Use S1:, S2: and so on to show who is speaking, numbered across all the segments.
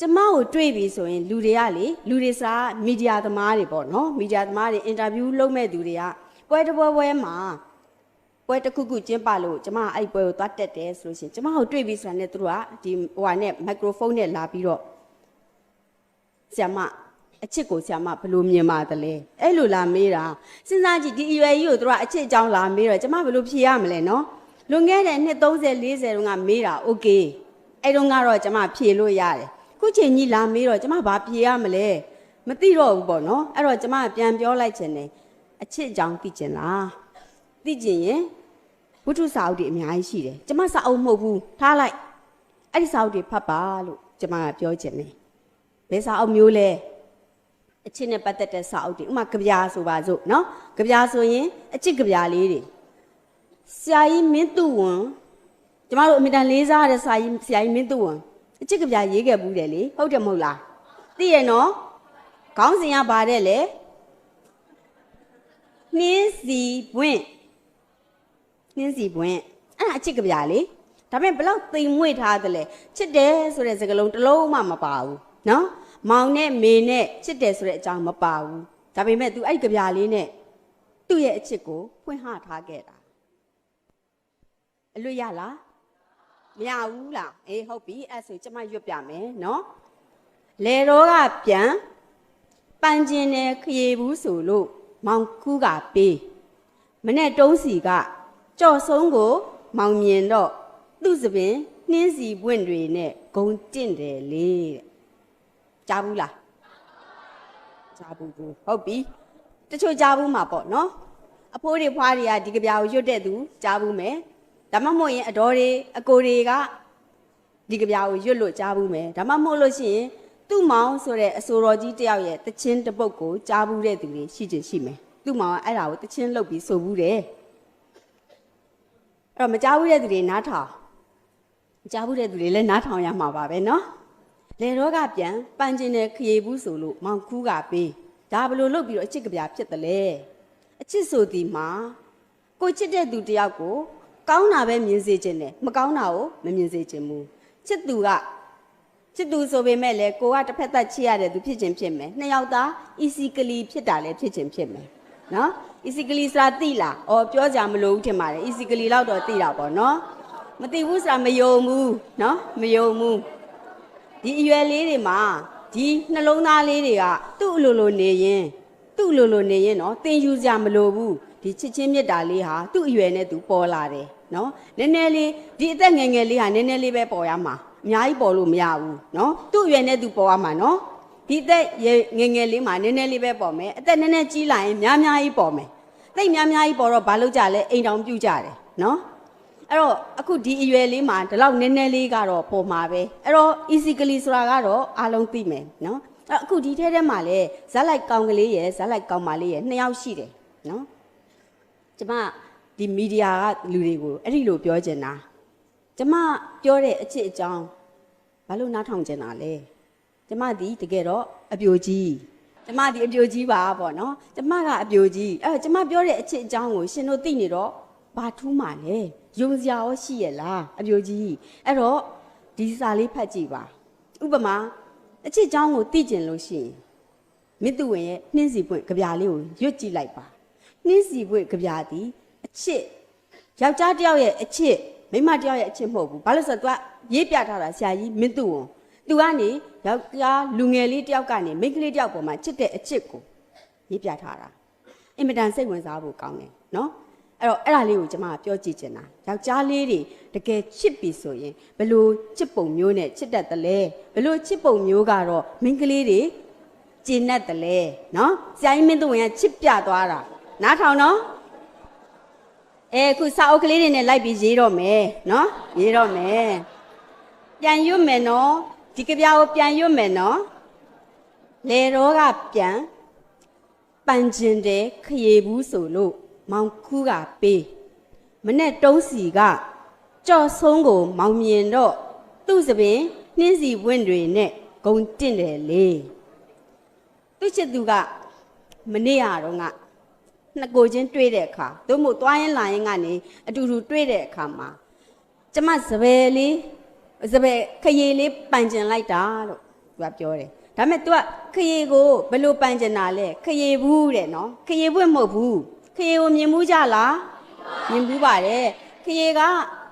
S1: ကျမကိုတွေ့ပြီဆိုရင်လူတွေကလေလူတွေစားမီဒီယာသမားတွေပေါ့နော်မီဒီယာသမားတွေအင်တာဗျူးလုပ်မဲ့သူတွေကပွဲတစ်ပွဲမှာပွဲတစ်ခုခုကျင်းပလို့ကျမအဲ့ပွဲကိုသွားတက်တယ်ဆိုလို့ရှိရင်ကျမကိုတွေ့ပြီဆိုတာနဲ့သူတို့ကဒီဟိုဟာနဲ့မိုက်ခရိုဖုန်းနဲ့လာပြီးတော့ဆရာမအချစ်ကိုဆရာမဘယ်လိုမြင်ပါသလဲအဲ့လိုလာမေးတာစဉ်းစားကြည့်ဒီအရွယ်ကြီးကိုသူတို့ကအချစ်အကြောင်းလာမေးတော့ကျမဘယ်လိုဖြေရမလဲနော်လွန်ခဲ့တဲ့နှစ်30 40တုန်းကမေးတာโอเคအဲ့တုန်းကတော့ကျမဖြေလို့ရတယ်ခုချိန်ကြီးလာမေးတော့ကျမဘာဖြေရမလဲမသိတော့ဘူးပေါ့နော်အဲ့တော့ကျမပြန်ပြောလိုက်ခြင်းနဲ့အချစ်အကြောင်းသိခြင်းလားသိခြင်းရင်ဝိထုစာအုပ်တွေအများကြီးရှိတယ်ကျမစာအုပ်မဟုတ်ဘူးထားလိုက်အဲ့ဒီစာအုပ်တွေဖတ်ပါလို့ကျမကပြောခြင်းနဲ့ဘယ်စာအုပ်မျိုးလဲအချစ်နဲ့ပတ်သက်တဲ့စာအုပ်တွေဥမာကြပြာဆိုပါစို့နော်ကြပြာဆိုရင်အချစ်ကြပြာလေးတွေဆရာကြီးမင်းသူဝန်ကျမတို့အမြဲတမ်းလေးစားတဲ့ဆရာကြီးမင်းသူဝန်အချစ်ကြပြာရေးခဲ့ဘူးတယ်လေဟုတ်တယ်မဟုတ်လားသိရနော်ခေါင်းစဉ်ကဘာတဲ့လဲနှင်းစီပွင့်အဲ့ဒါအချစ်ကြပြာလေဒါပေမဲ့ဘလောက်သိမ်မွေ့ထားသလဲချစ်တယ်ဆိုတဲ့စကားလုံးတစ်လုံးမှမပါဘူးနော်မောင်နဲ့မေနဲ့ချစ်တယ်ဆိုတဲ့အကြောင်းမပါဘူးဒါပေမဲ့ तू အဲ့ကြပြာလေးနဲ့သူ့ရဲ့အချစ်ကိုဖွင့်ဟထားခဲ့တာအလွတ်ရလားမရဘူးလားအေးဟုတ်ပြီအဲ့ဆိုကျမရွတ်ပြမယ်နော်လေတော့ကပြန်ပန်းကျင်နဲ့ခရေဘူးဆိုလို့မောင်ခူးကပေးမနဲ့တုံးစီကကြော့ဆုံးကိုမောင်မြင်တော့သူ့စပင်နှင်းစီပွင့်တွေနဲ့ဂုံတင့်တယ်လေတဲ့ကြားဘူးလားကြားဘူးဟုတ်ပြီတချို့ကြားဘူးမှာပေါ့နော်အဖိုးတွေဖွားတွေကဒီကြပြာကိုရွတ်တဲ့သူကြားဘူးမယ်ဒါမှမဟုတ်ရင်အတော်တွေအကိုတွေကဒီကြပြာကိုရွတ်လို့ကြားဘူးမယ်ဒါမှမဟုတ်လို့ရှိရင်သူ့မောင်ဆိုတဲ့အဆိုတော်ကြီးတယောက်ရဲ့တချင်းတစ်ပုတ်ကိုကြားဘူးတဲ့သူတွေရှိချင်ရှိမယ်သူ့မောင်ကအဲ့ဒါကိုတချင်းလှုပ်ပြီးဆိုဘူးတယ်အဲ့တော့မကြားဘူးတဲ့သူတွေနားထောင်ကြားဘူးတဲ့သူတွေလည်းနားထောင်ရမှာပါပဲနော်လေတော့ကပြန်ပန်းကျင်တဲ့ခရေဘူးဆိုလို့မောင်ခူးကပေးဒါဘလို့လုပ်ပြီးတော့အချစ်ကြပြဖြစ်တယ်လေအချစ်ဆိုဒီမှာကိုချစ်တဲ့သူတယောက်ကိုကောင်းတာပဲမြင်စေခြင်းနဲ့မကောင်းတာကိုမမြင်စေခြင်းဘူးချစ်သူဆိုပေမဲ့လည်းကိုကတစ်ဖက်သက်ချစ်ရတဲ့သူဖြစ်ခြင်းဖြစ်မယ်နှစ်ယောက်သား easily ဖြစ်တာလည်းဖြစ်ခြင်းဖြစ်မယ်နော် easily ဆိုတာသိလားအော်ပြောကြမလို့ဦးထင်ပါတယ် easily လောက်တော့သိတာပေါ့နော်မသိဘူးဆိုတာမယုံဘူးနော်မယုံဘူးဒီအရွယ်လေးတွေမှာဒီနှလုံးသားလေးတွေကသူ့အလိုလိုနေရင်နော်သင်ယူကြမလို့ဘူးဒီချစ်ချင်းမြတ်တာလေးဟာသူ့အရွယ်နဲ့သူပေါ်လာတယ်နော်နည်းနည်းလေးဒီအသက်ငယ်ငယ်လေးဟာနည်းနည်းလေးပဲပေါ်ရမှာအများကြီးပေါ်လို့မရဘူးနော်သူ့အရွယ်နဲ့သူပေါ်ရမှာနော်ဒီအသက်ငယ်ငယ်လေးမှာနည်းနည်းလေးပဲပေါ်မယ်အသက်နည်းနည်းကြီးလာရင်များများကြီးပေါ်မယ်သိများများကြီးပေါ်တော့ဘာလို့ကြလဲအိမ်တောင်ပြုတ်ကြတယ်နော်အဲ့တော့အခုဒီအရွယ်လေးမှာဒီလောက်နည်းနည်းလေးကတော့ပေါ်မှာပဲအဲ့တော့ easily ဆိုတာကတော့အားလုံးသိမယ်နော်အဲ့အခုဒီထဲမှာလဲဇက်လိုက်ကောင်ကလေးရယ်ဇက်လိုက်ကောင်မလေးရယ်နှစ်ယောက်ရှိတယ်နော်ကျမဒီမီဒီယာကလူတွေကိုအဲ့ဒီလိုပြောချင်တာကျမပြောတဲ့အချစ်အကြောင်းဘာလို့နားထောင်ချင်တာလဲကျမဒီတကယ်တော့အပြိုကြီးကျမဒီအပြိုကြီးပါပေါ့နော်ကျမကအပြိုကြီးအဲ့တော့ကျမပြောတဲ့အချစ်အကြောင်းကိုရှင်တို့သိနေတော့ဘာထူးမှလဲယုံစရာရောရှိရဲ့လားအပြိုကြီးအဲ့တော့ဒီစာလေးဖတ်ကြည့်ပါဥပမာအချစ်ကြောင်းကိုသိကျင်လို့ရှိရင်မိသူဝင်ရဲ့နှင်းစီပွင့်ကြပြာလေးကိုရွတ်ကြည့်လိုက်ပါနှင်းစီပွင့်ကြပြာသည်အချစ်ယောက်ျားတစ်ယောက်ရဲ့အချစ်မိန်းမတစ်ယောက်ရဲ့အချစ်မဟုတ်ဘူးဘာလို့ဆိုတော့ तू ရေးပြထားတာဆရာကြီးမင်းသူဝန် तू ကနေယောက်ျားလူငယ်လေးတစ်ယောက်ကနေမိန်းကလေးတစ်ယောက်ပေါ်မှာချစ်တဲ့အချစ်ကိုရေးပြထားတာအင်မတန်စိတ်ဝင်စားဖို့ကောင်းတယ်နော်အဲ့တော့အဲ့ဒါလေးကိုကျွန်မပြောကြည့်ချင်တာယောက်ျားလေးတွေတကယ်ချစ်ပြီဆိုရင်ဘလို့ချစ်ပုံမျိုးနဲ့ချစ်တတ်တယ်လဲဘလို့ချစ်ပုံမျိုးကတော့မိန်းကလေးတွေကျင်တတ်တယ်လဲနော်ဆရာကြီးမင်းသူဝင်ကချစ်ပြသွားတာနားထောင်နော်ခုစာအုပ်ကလေးတွေနဲ့လိုက်ပြီးရေးတော့မယ်နော်ရေးတော့မယ်ပြန်ရွတ်မယ်နော်ဒီကြပြာကိုပြန်ရွတ်မယ်နော်လေတော့ကပြန်ပန်းကျင်တဲ့ခရေဘူးဆိုလို့မောင်ခူးကပေးမနဲ့တုံးစီကကြော့ဆုံးကိုမောင်မြင်တော့သူ့စပင်နှင်းစီပွင့်တွေနဲ့ဂုံတင့်တယ်လေသူ့ချစ်သူကမနေ့ကတော့နှစ်ကိုချင်းတွေ့တဲ့အခါသို့မဟုတ်သွားရင်လာရင်ကနေအတူတူတွေ့တဲ့အခါမှာကျမစပယ်ခရေလေးပန်ကျင်လိုက်တာလို့ သူကပြောတယ်ဒါပေမဲ့ तू ကခရေကိုဘယ်လိုပန်ကျင်တာလဲခရေဘူးတဲ့နော်ခရေပွင့်မဟုတ်ဘူးခရေကိုမြင်မှုကြလားမြင်ဘူးပါတယ်ခရေက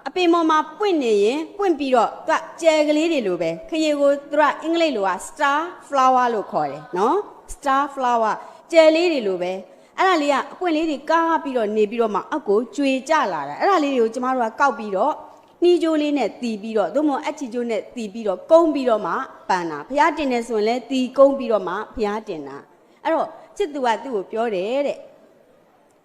S1: အပင်ပေါ်မှာပွင့်နေရင်ပွင့်ပြီးတော့ तू ကကျယ်ကလေးတွေလိုပဲခရေကို तू ကအင်္ဂလိပ်လိုက star flower လို့ခေါ်တယ်နော် star flower ကျယ်လေးတွေလိုပဲအဲ့ဒါလေးကအပွင့်လေးတွေကားပြီးတော့နေပြီးတော့မှအောက်ကိုကျွေကြလာတာအဲ့ဒါလေးတွေကိုကျမတို့ကကောက်ပြီးတော့နှီးကြိုးလေးနဲ့တီးပြီးတော့သို့မဟုတ်အချီကြိုးနဲ့တီးပြီးတော့ကုန်းပြီးတော့မှပန်တာဘုရားတင်နေဆိုရင်လည်းတီးကုန်းပြီးတော့မှဘုရားတင်တာအဲ့တော့ချစ်သူကသူ့ကိုပြောတယ်တဲ့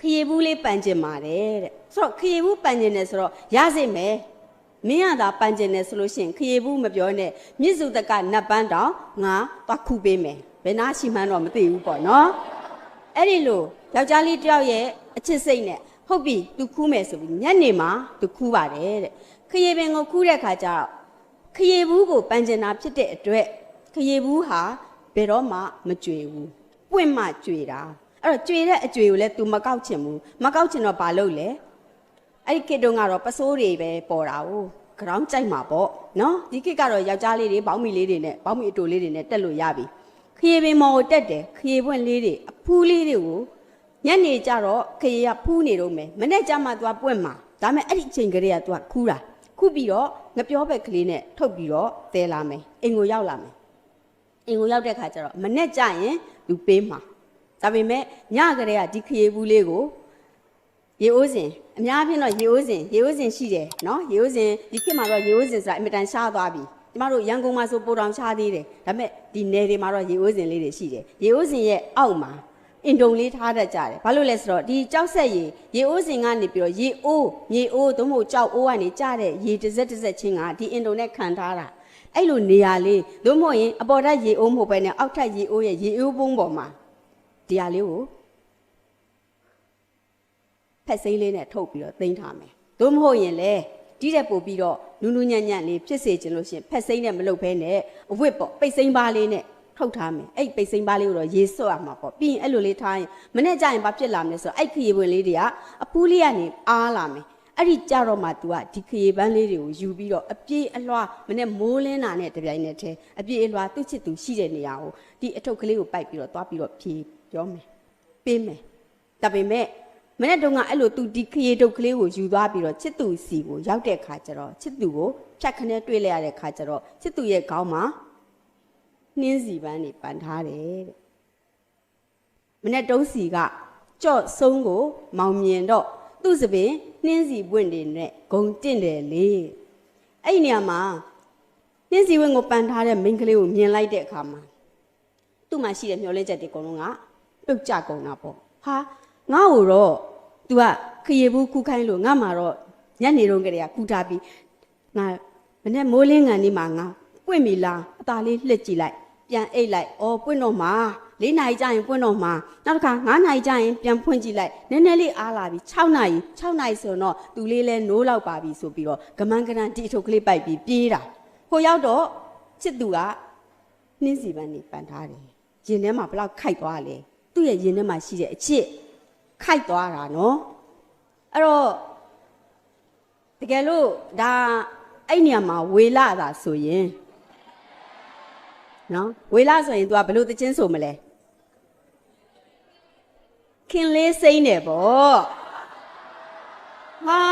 S1: ခရေဘူးလေးပန်ကျင်ပါတယ်တဲ့ဆိုတော့ခရေဘူးပန်ကျင်တယ်ဆိုတော့ရစိမယ်မင်းရတာပန်ကျင်တယ်ဆိုလို့ရှိရင်ခရေဘူးမပြောနဲ့မြစ်စုတကနတ်ပန်းတောင်ငါသွားခုပေးမယ်ဘယ်နာရှိမှန်းတော့မသိဘူးပေါ့နော်အဲ့ဒီလိုယောက်ျားလေးတယောက်ရဲ့အချစ်စိတ်နဲ့ဟုတ်ပြီသူခူးမယ်ဆိုပြီးညနေမှာသူခူးပါတယ်တဲ့ခရေပင်ကိုခူးတဲ့ခါကျတော့ခရေဘူးကိုပန်ကျင်တာဖြစ်တဲ့အတွက်ခရေဘူးဟာဘယ်တော့မှမကြွေဘူးပွင့်မှကြွေတာအဲ့တော့ကြွေတဲ့အကြွေကိုလည်း तू မကောက်ချင်ဘူးမကောက်ချင်တော့ဘာလုပ်လဲအဲ့ဒီခေတ်တုန်းကတော့ပစိုးတွေပဲပေါ်တာ哦ခေါင်းကြိုက်မှာပေါ့နော်ဒီခေတ်ကတော့ယောက်ျားလေးတွေဘောင်းမီလေးတွေနဲ့ဘောင်းမီအတူလေးတွေနဲ့တက်လို့ရပြီခရေပင်မော်ကိုတက်တယ်ခရေပွင့်လေးတွေအဖူးလေးတွေကိုညနေကျတော့ခရေကဖူးနေတော့မယ်မနေ့ကျမှ तू ပွင့်မှာဒါပေမဲ့အဲ့ဒီအချိန်ကလေးက तू ခူးတာခုပြီးတော့ငပြောဘက်ကလေးနဲ့ထုတ်ပြီးတော့တဲလာမယ်အိမ်ကိုရောက်လာမယ်အိမ်ကိုရောက်တဲ့ခါကျတော့မနဲ့ကြရင်လူပေးမှာဒါပေမဲ့ညကလေးကဒီခရေဘူးလေးကိုရေအိုးစင်အများဖြင့်တော့ရေအိုးစင်ရှိတယ်နော်ရေအိုးစင်ဒီခေတ်မှာတော့ရေအိုးစင်ဆိုတာအင်မတန်ရှားသွားပြီကျမတို့ရန်ကုန်မှာဆိုပိုတောင်ရှားသေးတယ်ဒါပေမဲ့ဒီနယ်တွေမှာတော့ရေအိုးစင်လေးတွေရှိတယ်ရေအိုးစင်ရဲ့အောက်မှာအင်တုံလေးထားတတ်ကြတယ်ဘာလို့လဲဆိုတော့ဒီကြောက်ဆက်ရေအိုးစင်ကနေပြီးတော့ရေအိုးမြေအိုးသို့မဟုတ်ကြောက်အိုးကနေကျတဲ့ရေတစ်စက်ချင်းကဒီအင်တုံနဲ့ခံထားတာအဲ့လိုနေရာလေးသို့မဟုတ်ရင်အပေါ်ထက်ရေအိုးမဟုတ်ပဲနဲ့အောက်ထက်ရေအိုးရဲ့ရေအိုးပုံးပေါ်မှာဒီဟာလေးကိုဖက်စိမ့်လေးနဲ့ထုတ်ပြီးတော့သိမ်းထားမယ်သို့မဟုတ်ရင်လေဒီတဲ့ပို့ပြီးတော့နူးနူးညံ့ညံ့လေးဖြစ်စေချင်လို့ရှိရင်ဖက်စိမ့်နဲ့မလုပ်ဘဲနဲ့အဝတ်ပေါ့ပိတ်စိမ့်ပါလေးနဲ့ထုတ်ထားမယ်အဲ့ပိတ်စိမ့်ပါလေးကိုတော့ရေစွတ်ရမှာပေါ့ပြီးရင်အဲ့လိုလေးထားရင်မနေ့ကျရင်ဘာဖြစ်လာမလဲဆိုတော့အဲ့ခရေပွင့်လေးတွေကအပူးလေးကနေအားလာမယ်အဲ့ဒီကြတော့မှ तू ကဒီခရေပန်းလေးတွေကိုယူပြီးတော့အပြေးအလွှားမနေ့မိုးလင်းတာနဲ့တပြိုင်နက်တည်းအပြေးအလွှားသူ့ချစ်သူရှိတဲ့နေရာကိုဒီအထုပ်ကလေးကိုပိုက်ပြီးတော့သွားပြီးတော့ဖြေပြောမယ်ပေးမယ်ဒါပေမဲ့မနေ့တုန်းကအဲ့လို तू ဒီခရေတုပ်ကလေးကိုယူသွားပြီးတော့ချစ်သူစီကိုရောက်တဲ့ခါကျတော့ချစ်သူကိုဖြတ်ခနဲ့တွေ့လိုက်ရတဲ့ခါကျတော့ချစ်သူရဲ့ခေါင်းမှာနှင်းစီပန်းနေပန်ထားတယ်တဲ့မနေ့တုံးစီကကြော့ဆုံးကိုမောင်မြင်တော့သူ့စပင်နှင်းစီပွင့်တွေနဲ့ဂုံတင့်တယ်လေအဲ့ဒီနေရာမှာနှင်းစီပွင့်ကိုပန်ထားတဲ့မိန်းကလေးကိုမြင်လိုက်တဲ့အခါမှာသူ့မှာရှိတဲ့မျောလင်းချက်တွေအကုန်လုံးကပြုတ်ကျကုန်တာပေါ့ဟာငါ့ကိုတော့ तू ကခရေဘူးခူးခိုင်းလို့ငါ့မှာတော့ညနေတုန်းကတည်းကခူးထားပြီးငါမနေ့မိုးလင်းကန်នេះမှာငါပွင့်ပြီလားအသာလေးလှစ်ကြည့်လိုက်ပြန်အိတ်လိုက်အော်ပွင့်တော့မှာ4နာရီကြာရင်ပွင့်တော့မှာနောက်တစ်ခါ9နာရီကြာရင်ပြန်ဖွင့်ကြည့်လိုက်နည်းနည်းလေးအားလာပြီ6နာရီဆိုတော့သူလေးလဲနိုးလောက်ပါပြီဆိုပြီးတော့ကမန်းကနန်တီအထုပ်ကလေးပိုက်ပြီးပြေးတာဟိုရောက်တော့ချစ်သူကနှင်းစီပန်းနေပန်ထားတယ်ရင်ထဲမှာဘလောက်ခိုက်သွားလဲသူ့ရဲ့ရင်ထဲမှာရှိတဲ့အချစ်ခိုက်သွားတာနော်အဲ့တော့တကယ်လို့ဒါအဲ့နေရာမှာဝေလာတာဆိုရင်နော်ဝေလာဆိုရင် तू ကဘလို့တချင်းဆိုမလဲခင်လေးစိမ့်နေပေါ့ဟာ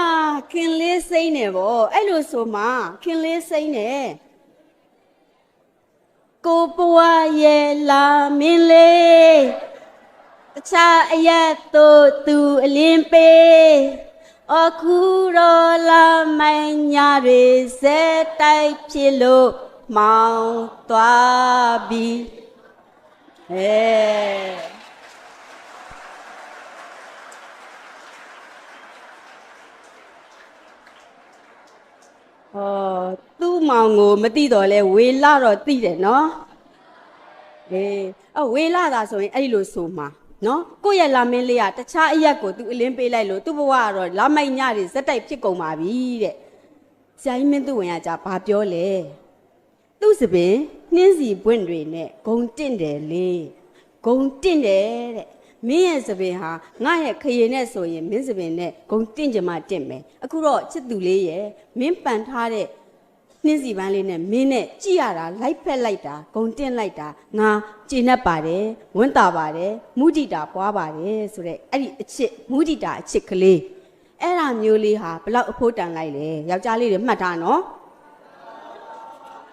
S1: ခင်လေးစိမ့်နေပေါ့အဲ့လိုဆိုမှခင်လေးစိမ့်နေကိုပွားရဲ့လာမင်းလေးတခြားအရက်တို့သူအလင်းပေးအခုတော့လာမိုင်းညာတွေဇက်တိုက်ဖြစ်လို့မောင်းသွားပြီသူ့မောင်ကိုမသိတော့လဲဝေလာတော့သိတယ်နော်ဝေလာတာဆိုရင်အဲ့ဒီလိုဆိုမှာနော်ကိုယ့်ရဲ့လာမင်းလေးကတခြားအရက်ကိုသူအလင်းပေးလိုက်လို့သူ့ဘဝကတော့လာမိုက်ညတွေဇက်တိုက်ဖြစ်ကုန်ပါပြီတဲ့ဆရာကြီးမင်းသူဝင်ရကြဘာပြောလဲသူ့စပင်နှင်းစီပွင့်တွေနဲ့ဂုံတင့်တယ်လေဂုံတင့်တယ်တဲ့မင်းရဲ့စပင်ဟာငါရဲ့ခရေနဲ့ဆိုရင်မင်းစပင်နဲ့ဂုံတင့်ကြမှာတင့်မယ်အခုတော့ချစ်သူလေးရဲ့မင်းပန်ထားတဲ့ နှင်းစီပန်းလေးနဲ့မင်းနဲ့ကြည့်ရတာလိုက်ဖက်လိုက်တာဂုံတင်းလိုက်တာငါကျေနပ်ပါတယ်ဝမ်းသာပါတယ်မုဒိတာပွားပါတယ်ဆိုတဲ့အဲ့ဒီအချစ်မုဒိတာအချစ်ကလေးအဲ့ဒါမျိုးလေးဟာဘလောက်အဖို့တန်လိုက်လဲယောက်ျားလေးတွေမှတ်ထားနော်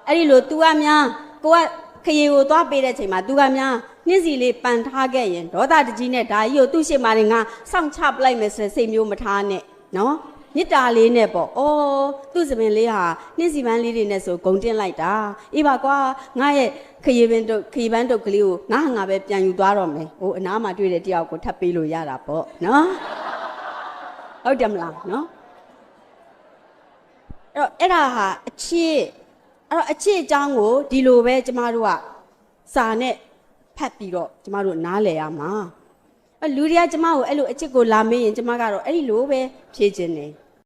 S1: အဲ့ဒီလို तू ကများကိုကခရီကိုသွားပေးတဲ့ချိန်မှာ तू ကများနှင်းစီလေးပန်ထားခဲ့ရင်ဒေါသတကြီးနဲ့ဒါကြီးကိုသူ့ရှေ့မှာနေငါစောင့်ချပလိုက်မယ်ဆိုတဲ့စိတ်မျိုးမထားနဲ့နော်မြစ်တာလေးနဲ့ပေါ့အော်သူ့စပင်လေးဟာနှင်းစီပန်းလေးတွေနဲ့ဆိုဂုံတင်းလိုက်တာအေးပါကွာငါရဲ့ခရီပန်းတုတ်ကလေးကိုငါပဲပြန်ယူသွားတော့မယ်ဟိုအနားမှာတွေ့တဲ့တယောက်ကိုထပ်ပေးလို့ရတာပေါ့နော်ဟုတ်တယ်မလားနော်အဲ့ဒါဟာအချစ်အချစ်အကြောင်းကိုဒီလိုပဲကျမတို့ကစာနဲ့ဖတ်ပြီးတော့ကျမတို့နားလည်ရမှာလူတွေကကျမကိုအဲ့လိုအချစ်ကိုလာမေးရင်ကျမကတော့အဲ့ဒီလိုပဲဖြေခြင်းတယ်